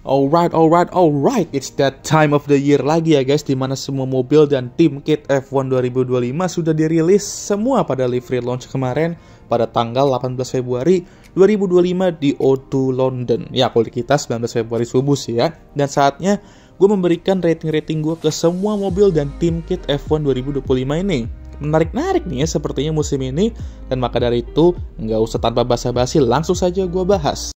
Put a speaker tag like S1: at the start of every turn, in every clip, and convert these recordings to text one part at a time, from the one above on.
S1: Alright, it's that time of the year lagi ya guys, dimana semua mobil dan tim kit F1 2025 sudah dirilis semua pada livery launch kemarin pada tanggal 18 Februari 2025 di O2 London. Ya, kalau di kita 19 Februari subuh sih ya. Dan saatnya gue memberikan rating-rating gue ke semua mobil dan tim kit F1 2025 ini. Menarik-narik nih ya sepertinya musim ini, dan maka dari itu nggak usah tanpa basa-basi, langsung saja gue bahas.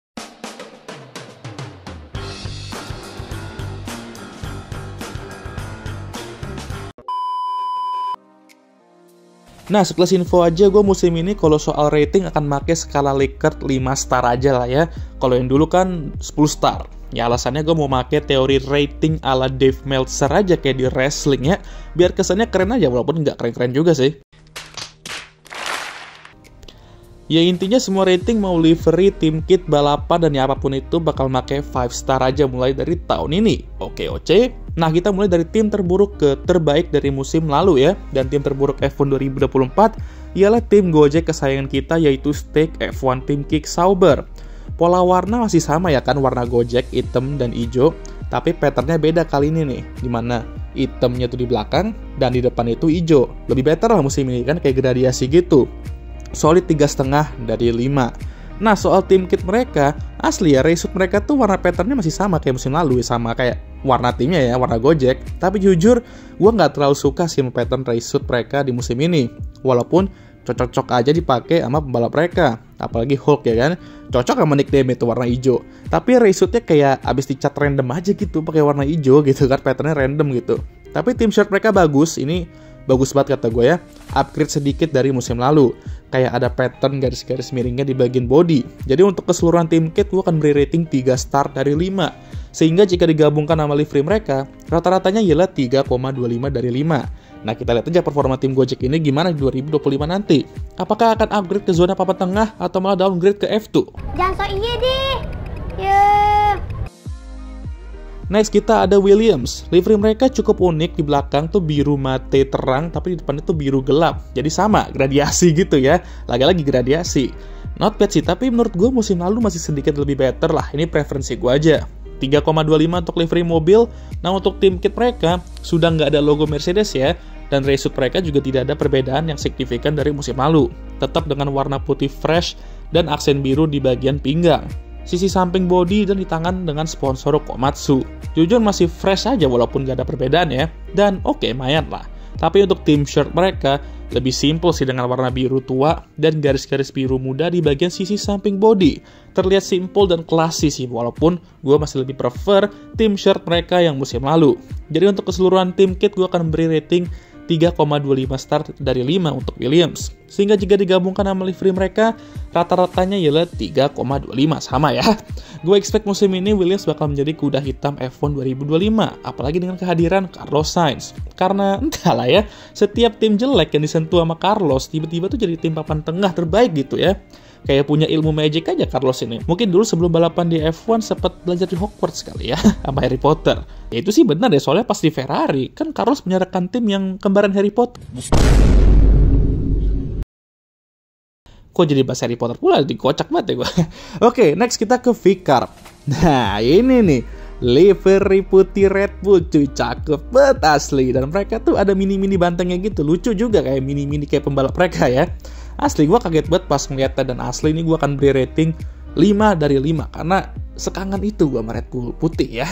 S1: Nah, sekelas info aja, gue musim ini kalau soal rating akan pakai skala Likert 5 star aja lah ya. Kalau yang dulu kan 10 star. Ya alasannya gue mau pakai teori rating ala Dave Meltzer aja kayak di wrestling ya. Biar kesannya keren aja walaupun nggak keren-keren juga sih. Ya intinya semua rating mau livery, tim kit, balapan, dan ya apapun itu bakal pakai 5 star aja mulai dari tahun ini. Oke. Nah, kita mulai dari tim terburuk ke terbaik dari musim lalu ya. Dan tim terburuk F1 2024 ialah tim Gojek kesayangan kita, yaitu Stake F1 Team Kick Sauber. Pola warna masih sama ya kan, warna Gojek hitam dan hijau, tapi patternnya beda kali ini nih, dimana hitamnya tuh di belakang dan di depan itu hijau. Lebih better lah musim ini kan, kayak gradasi gitu. Solid 3,5 dari 5. Nah, soal tim kit mereka, asli ya, race suit mereka tuh warna patternnya masih sama kayak musim lalu, sama kayak warna timnya ya, warna Gojek. Tapi jujur, gue nggak terlalu suka sih sama pattern race suit mereka di musim ini. Walaupun cocok-cocok aja dipakai sama pembalap mereka. Apalagi Hulk ya kan, cocok sama nickname itu warna hijau. Tapi race suitnya kayak abis dicat random aja gitu, pakai warna hijau gitu kan, patternnya random gitu. Tapi tim shirt mereka bagus, ini bagus banget kata gue ya. Upgrade sedikit dari musim lalu. Kayak ada pattern garis-garis miringnya di bagian body. Jadi untuk keseluruhan tim kit gue akan beri rating 3 star dari 5. Sehingga jika digabungkan sama livery mereka, rata-ratanya ialah 3,25 dari 5. Nah, kita lihat aja performa tim Gojek ini gimana di 2025 nanti. Apakah akan upgrade ke zona papan tengah atau malah downgrade ke F2?
S2: Jangan so iya deh.
S1: Next kita ada Williams. Livery mereka cukup unik, di belakang tuh biru mate terang tapi di depan itu biru gelap. Jadi sama, gradiasi gitu ya. Lagi-lagi gradiasi. Not bad sih, tapi menurut gue musim lalu masih sedikit lebih better lah. Ini preferensi gue aja. 3,25 untuk livery mobil. Nah, untuk tim kit mereka sudah nggak ada logo Mercedes ya. Dan race suit mereka juga tidak ada perbedaan yang signifikan dari musim lalu. Tetap dengan warna putih fresh dan aksen biru di bagian pinggang. Sisi samping bodi dan di tangan dengan sponsor Komatsu. Jujur masih fresh aja walaupun gak ada perbedaan ya. Dan oke, lumayan lah. Tapi untuk tim shirt mereka lebih simple sih dengan warna biru tua dan garis-garis biru muda di bagian sisi samping bodi. Terlihat simple dan klasis sih, walaupun gue masih lebih prefer tim shirt mereka yang musim lalu. Jadi untuk keseluruhan tim kit gue akan beri rating 3,25 star dari 5 untuk Williams. Sehingga jika digabungkan sama livery mereka, rata-ratanya ialah 3,25, sama ya. Gue expect musim ini Williams bakal menjadi kuda hitam F1 2025, apalagi dengan kehadiran Carlos Sainz. Karena entahlah ya, setiap tim jelek yang disentuh sama Carlos, tiba-tiba tuh jadi tim papan tengah terbaik gitu ya. Kayak punya ilmu magic aja Carlos ini. Mungkin dulu sebelum balapan di F1 sempat belajar di Hogwarts kali ya, sama Harry Potter. Ya itu sih benar ya, soalnya pas di Ferrari, kan Carlos punya rekan tim yang kembaran Harry Potter. Kok jadi bahas Harry Potter pula? Dikocak banget ya gue. Oke, next kita ke V-Carb. Nah, ini nih. Livery putih Red Bull, cuy, cakep banget asli. Dan mereka tuh ada mini-mini bantengnya gitu. Lucu juga kayak mini-mini kayak pembalap mereka ya. Asli gue kaget banget pas ngeliatnya, dan asli ini gue akan beri rating 5 dari 5 karena sekangen itu gue sama Red Bull putih ya.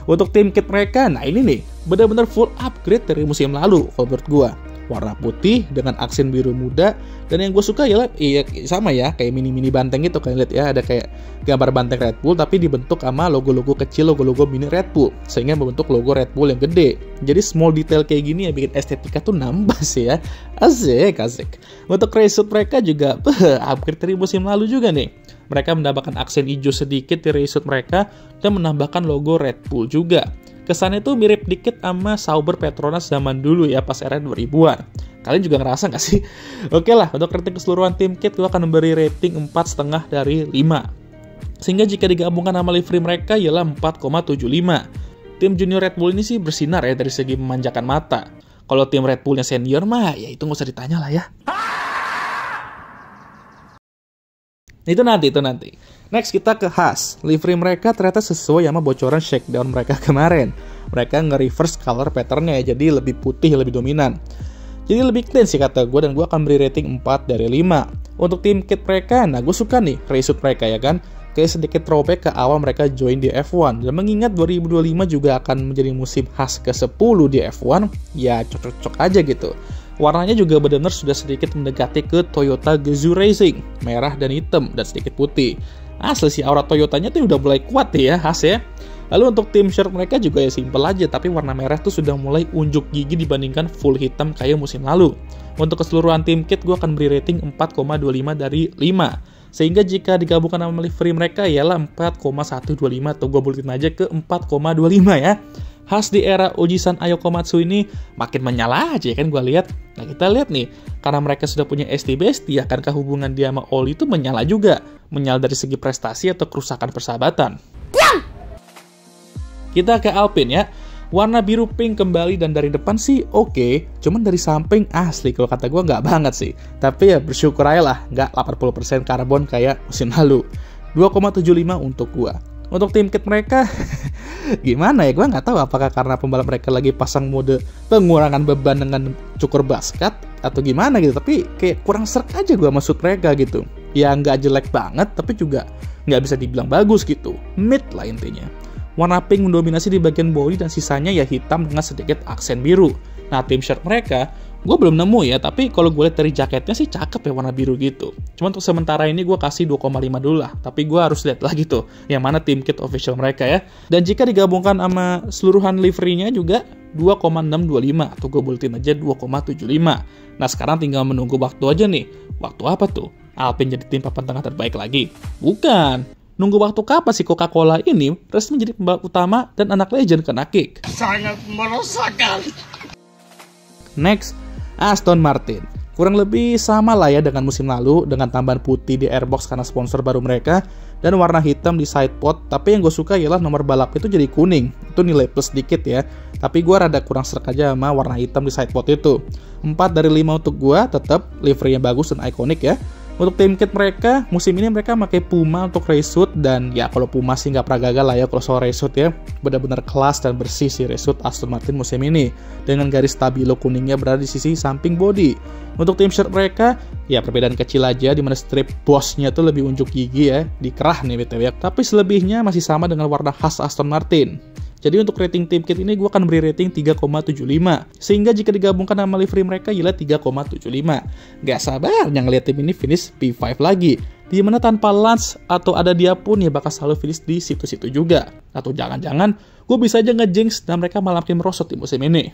S1: Untuk tim kit mereka, nah ini nih benar-benar full upgrade dari musim lalu kalau menurut gue. Warna putih dengan aksen biru muda, dan yang gue suka ialah sama ya kayak mini-mini banteng itu, kalian lihat ya, ada kayak gambar banteng Red Bull tapi dibentuk sama logo-logo kecil, logo-logo mini Red Bull, sehingga membentuk logo Red Bull yang gede. Jadi small detail kayak gini ya bikin estetika tuh nambah sih ya. Asik. Untuk race suit mereka juga upgrade dari musim lalu juga nih. Mereka menambahkan aksen hijau sedikit di race suit mereka dan menambahkan logo Red Bull juga. Kesannya tuh mirip dikit sama Sauber Petronas zaman dulu ya, pas era 2000-an. Kalian juga ngerasa gak sih? Oke lah, untuk rating keseluruhan tim kit gue akan memberi rating 4,5 dari 5. Sehingga jika digabungkan sama livery mereka ialah 4,75. Tim junior Red Bull ini sih bersinar ya dari segi memanjakan mata. Kalau tim Red Bullnya senior mah ya itu gak usah ditanya lah ya. Itu nanti. Next kita ke Haas. Livery mereka ternyata sesuai sama bocoran shakedown mereka kemarin. Mereka nge-reverse color patternnya, jadi lebih putih, lebih dominan. Jadi lebih clean sih kata gue, dan gue akan beri rating 4 dari 5. Untuk tim kit mereka, nah gue suka nih race mereka ya kan. Kayak sedikit throwback ke awal mereka join di F1. Dan mengingat 2025 juga akan menjadi musim Haas ke-10 di F1, ya cocok-cocok aja gitu. Warnanya juga benar-benar sudah sedikit mendekati ke Toyota Gazoo Racing, merah dan hitam dan sedikit putih. Asli sih aura Toyotanya tuh udah mulai kuat ya Haas ya. Lalu untuk tim shirt mereka juga ya simpel aja, tapi warna merah tuh sudah mulai unjuk gigi dibandingkan full hitam kayak musim lalu. Untuk keseluruhan tim kit gue akan beri rating 4,25 dari 5. Sehingga jika digabungkan sama livery mereka ialah 4,125 atau gue buletin aja ke 4,25 ya. Haas di era Ojisan Ayo Komatsu ini makin menyala aja kan gue lihat. Nah kita lihat nih, karena mereka sudah punya ST-BST, akankah hubungan dia sama Oli itu menyala juga? Menyala dari segi prestasi atau kerusakan persahabatan? Kita ke Alpine ya. Warna biru pink kembali dan dari depan sih oke, cuman dari samping asli kalau kata gue nggak banget sih. Tapi ya bersyukur aja lah, nggak 80% karbon kayak musim lalu. 2,75 untuk gue. Untuk tim kit mereka, gimana ya? Gue nggak tahu apakah karena pembalap mereka lagi pasang mode pengurangan beban dengan cukur basket atau gimana gitu. Tapi kayak kurang serk aja gue maksud mereka gitu. Ya nggak jelek banget, tapi juga nggak bisa dibilang bagus gitu. Mid lah intinya. Warna pink mendominasi di bagian bodi dan sisanya ya hitam dengan sedikit aksen biru. Nah tim shirt mereka, gue belum nemu ya, tapi kalau gue lihat dari jaketnya sih cakep ya warna biru gitu. Cuma untuk sementara ini gue kasih 2,5 dulu lah, tapi gue harus lihat lagi tuh yang mana tim kit official mereka ya. Dan jika digabungkan sama seluruhan livery-nya juga 2,625 atau gue buletin aja 2,75. Nah sekarang tinggal menunggu waktu aja nih. Waktu apa tuh? Alpine jadi tim papan tengah terbaik lagi? Bukan. Nunggu waktu kapan si Coca-Cola ini resmi menjadi pembalap utama dan anak legend kena kick? Sangat meresahkan. Next, Aston Martin. Kurang lebih sama lah ya dengan musim lalu, dengan tambahan putih di airbox karena sponsor baru mereka, dan warna hitam di sidepod. Tapi yang gue suka ialah nomor balap itu jadi kuning. Itu nilai plus sedikit ya. Tapi gue rada kurang serk aja sama warna hitam di sidepod itu. 4 dari 5 untuk gue, tetap livery-nya bagus dan ikonik ya. Untuk tim kit mereka, musim ini mereka pakai Puma untuk race suit, dan ya kalau Puma sih nggak pernah gagal lah ya kalau soal race suit ya. Benar-benar kelas dan bersih sih race suit Aston Martin musim ini, dengan garis stabilo kuningnya berada di sisi samping bodi. Untuk tim shirt mereka, ya perbedaan kecil aja, dimana strip bossnya tuh lebih unjuk gigi ya, dikerah nih BTW ya. Tapi selebihnya masih sama dengan warna khas Aston Martin. Jadi untuk rating tim kit ini gue akan beri rating 3,75. Sehingga jika digabungkan sama livery mereka ialah 3,75. Gak sabar yang ngeliat tim ini finish P5 lagi. Dimana tanpa Lance atau ada dia pun ya bakal selalu finish di situ-situ juga. Atau jangan-jangan gue bisa aja nge-jinx dan mereka malah makin merosot di musim ini.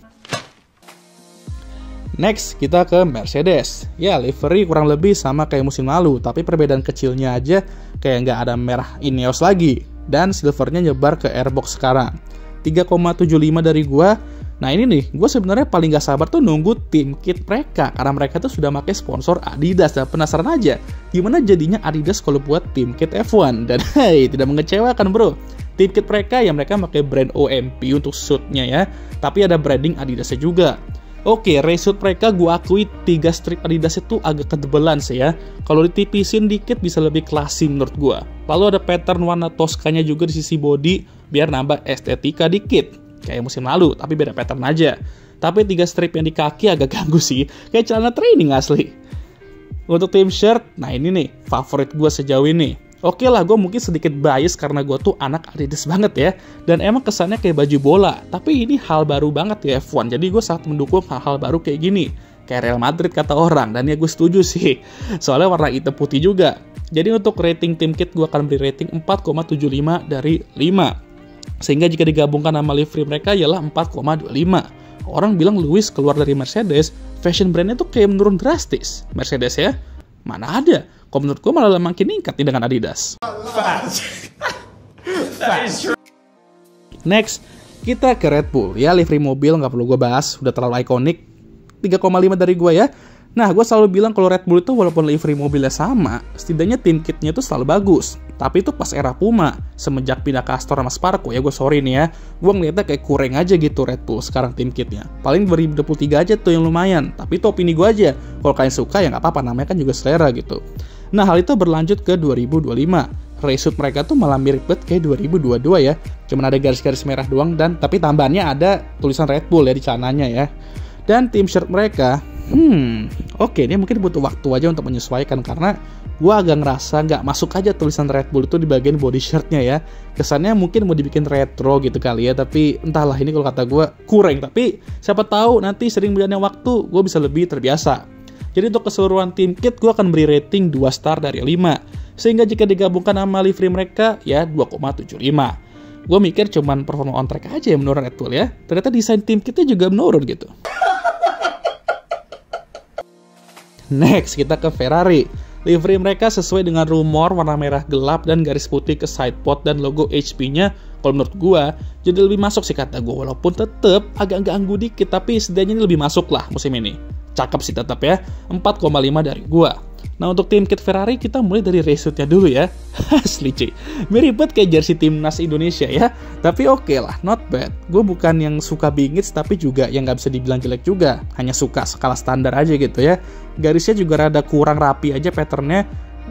S1: Next, kita ke Mercedes. Ya, livery kurang lebih sama kayak musim lalu, tapi perbedaan kecilnya aja kayak nggak ada merah Ineos lagi. Dan silvernya nyebar ke airbox sekarang. 3,75 dari gua. Nah ini nih, gue sebenarnya paling gak sabar tuh nunggu tim kit mereka, karena mereka tuh sudah pakai sponsor Adidas, dan penasaran aja gimana jadinya Adidas kalau buat tim kit F1. Dan hey, tidak mengecewakan bro. Tim kit mereka ya mereka pakai brand OMP untuk suitnya ya, tapi ada branding Adidasnya juga. Oke, race suit mereka gue akui 3 strip Adidas itu agak ketebelan sih ya. Kalau ditipisin dikit bisa lebih classy menurut gue. Lalu ada pattern warna Toscanya juga di sisi body biar nambah estetika dikit. Kayak musim lalu, tapi beda pattern aja. Tapi 3 strip yang di kaki agak ganggu sih. Kayak celana training asli. Untuk tim shirt, nah ini nih favorit gue sejauh ini. Oke lah, gue mungkin sedikit bias karena gue tuh anak Adidas banget ya. Dan emang kesannya kayak baju bola. Tapi ini hal baru banget di F1. Jadi gue sangat mendukung hal-hal baru kayak gini. Kayak Real Madrid kata orang. Dan ya gue setuju sih. Soalnya warna hitam putih juga. Jadi untuk rating tim kit gue akan beri rating 4,75 dari 5. Sehingga jika digabungkan sama livery mereka ialah 4,25. Orang bilang Lewis keluar dari Mercedes, fashion brandnya tuh kayak menurun drastis. Mercedes ya, mana ada. Kalau menurut gue malah makin meningkat nih dengan Adidas. Next, kita ke Red Bull. Ya, livery mobil nggak perlu gue bahas, udah terlalu ikonik. 3,5 dari gue ya. Nah, gue selalu bilang kalau Red Bull itu walaupun livery mobilnya sama, setidaknya tim kitnya itu selalu bagus. Tapi itu pas era Puma, semenjak pindah ke Astor sama Sparco ya, gue sorry nih ya. Gue ngeliatnya kayak kurang aja gitu Red Bull sekarang tim kitnya. Paling 2023 aja tuh yang lumayan. Tapi itu opini gue aja. Kalau kalian suka ya nggak apa-apa, namanya kan juga selera gitu. Nah, hal itu berlanjut ke 2025. Reshoot mereka tuh malah mirip banget kayak 2022 ya. Cuman ada garis-garis merah doang, dan tapi tambahannya ada tulisan Red Bull ya di celananya ya. Dan tim shirt mereka, oke, ini mungkin butuh waktu aja untuk menyesuaikan, karena gue agak ngerasa nggak masuk aja tulisan Red Bull itu di bagian body shirtnya ya. Kesannya mungkin mau dibikin retro gitu kali ya, tapi entahlah, ini kalau kata gue kurang. Tapi siapa tahu nanti sering berjalannya waktu gue bisa lebih terbiasa. Jadi untuk keseluruhan tim kit gue akan beri rating 2 star dari 5. Sehingga jika digabungkan sama livery mereka ya 2,75. Gue mikir cuman performa on track aja yang menurun Red Bull ya. Ternyata desain tim kitnya juga menurun gitu. Next, kita ke Ferrari. Livery mereka sesuai dengan rumor warna merah gelap dan garis putih ke sidepod dan logo HP-nya. Kalau menurut gue, jadi lebih masuk sih kata gue. Walaupun tetep agak ganggu dikit, tapi setidaknya ini lebih masuk lah musim ini. Cakep sih tetap ya, 4,5 dari gue. Nah, untuk tim kit Ferrari kita mulai dari reshootnya dulu ya. Asli cuy, mirip banget kayak jersey timnas Indonesia ya. Tapi oke lah, not bad. Gue bukan yang suka bingits, tapi juga yang nggak bisa dibilang jelek juga. Hanya suka skala standar aja gitu ya. Garisnya juga rada kurang rapi aja patternnya.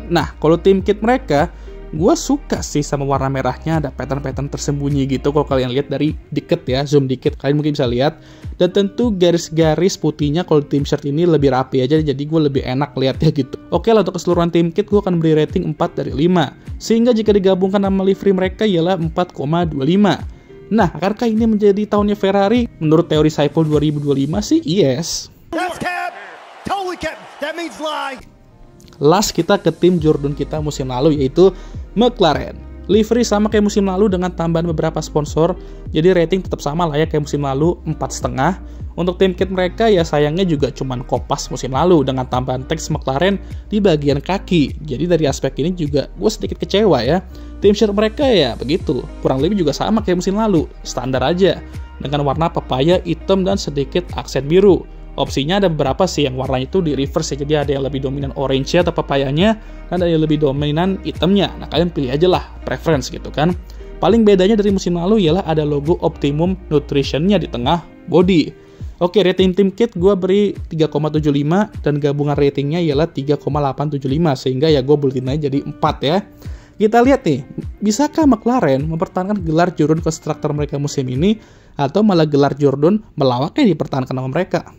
S1: Nah, kalau tim kit mereka, gue suka sih sama warna merahnya, ada pattern-pattern tersembunyi gitu. Kalau kalian lihat dari deket ya, zoom dikit, kalian mungkin bisa lihat. Dan tentu garis-garis putihnya kalau tim shirt ini lebih rapi aja, jadi gue lebih enak lihatnya gitu. Oke lah, untuk keseluruhan tim kit gue akan beri rating 4 dari 5. Sehingga jika digabungkan sama livery mereka ialah 4,25. Nah, akankah ini menjadi tahunnya Ferrari? Menurut teori Saiful 2025 sih yes.
S2: That's cap. Totally cap. That means lie.
S1: Last kita ke tim Jordan kita musim lalu, yaitu McLaren. Livery sama kayak musim lalu dengan tambahan beberapa sponsor, jadi rating tetap sama lah ya kayak musim lalu, 4,5. Untuk tim kit mereka ya sayangnya juga cuman kopas musim lalu dengan tambahan teks McLaren di bagian kaki. Jadi dari aspek ini juga gue sedikit kecewa ya. Tim shirt mereka ya begitu, kurang lebih juga sama kayak musim lalu, standar aja, dengan warna papaya hitam dan sedikit aksen biru. Opsinya ada beberapa sih yang warnanya itu di reverse ya, jadi ada yang lebih dominan orange atau papayanya, dan ada yang lebih dominan hitamnya. Nah, kalian pilih aja lah, preference gitu kan. Paling bedanya dari musim lalu ialah ada logo Optimum Nutrition-nya di tengah body. Oke, rating tim kit gue beri 3,75 dan gabungan ratingnya ialah 3,875, sehingga ya gue buletin aja jadi 4 ya. Kita lihat nih, bisakah McLaren mempertahankan gelar Jordan Constructor mereka musim ini, atau malah gelar Jordan melawaknya dipertahankan sama mereka?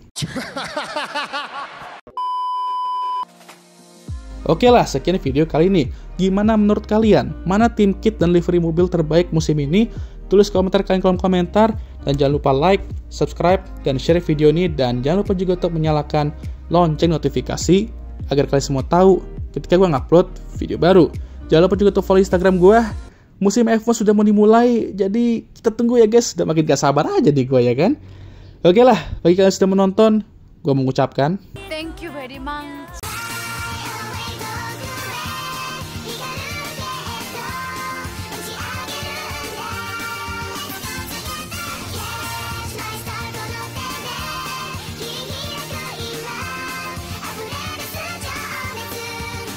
S1: Oke lah, sekian video kali ini. Gimana menurut kalian? Mana tim kit dan livery mobil terbaik musim ini? Tulis komentar kalian kolom komentar, dan jangan lupa like, subscribe, dan share video ini, dan jangan lupa juga untuk menyalakan lonceng notifikasi agar kalian semua tahu ketika gue ngupload video baru. Jangan lupa juga untuk follow Instagram gue. Musim F1 sudah mau dimulai, jadi kita tunggu ya guys. Udah makin gak sabar aja nih gue ya kan. Oke lah, bagi kalian yang sudah menonton, gue mengucapkan
S3: thank you very much.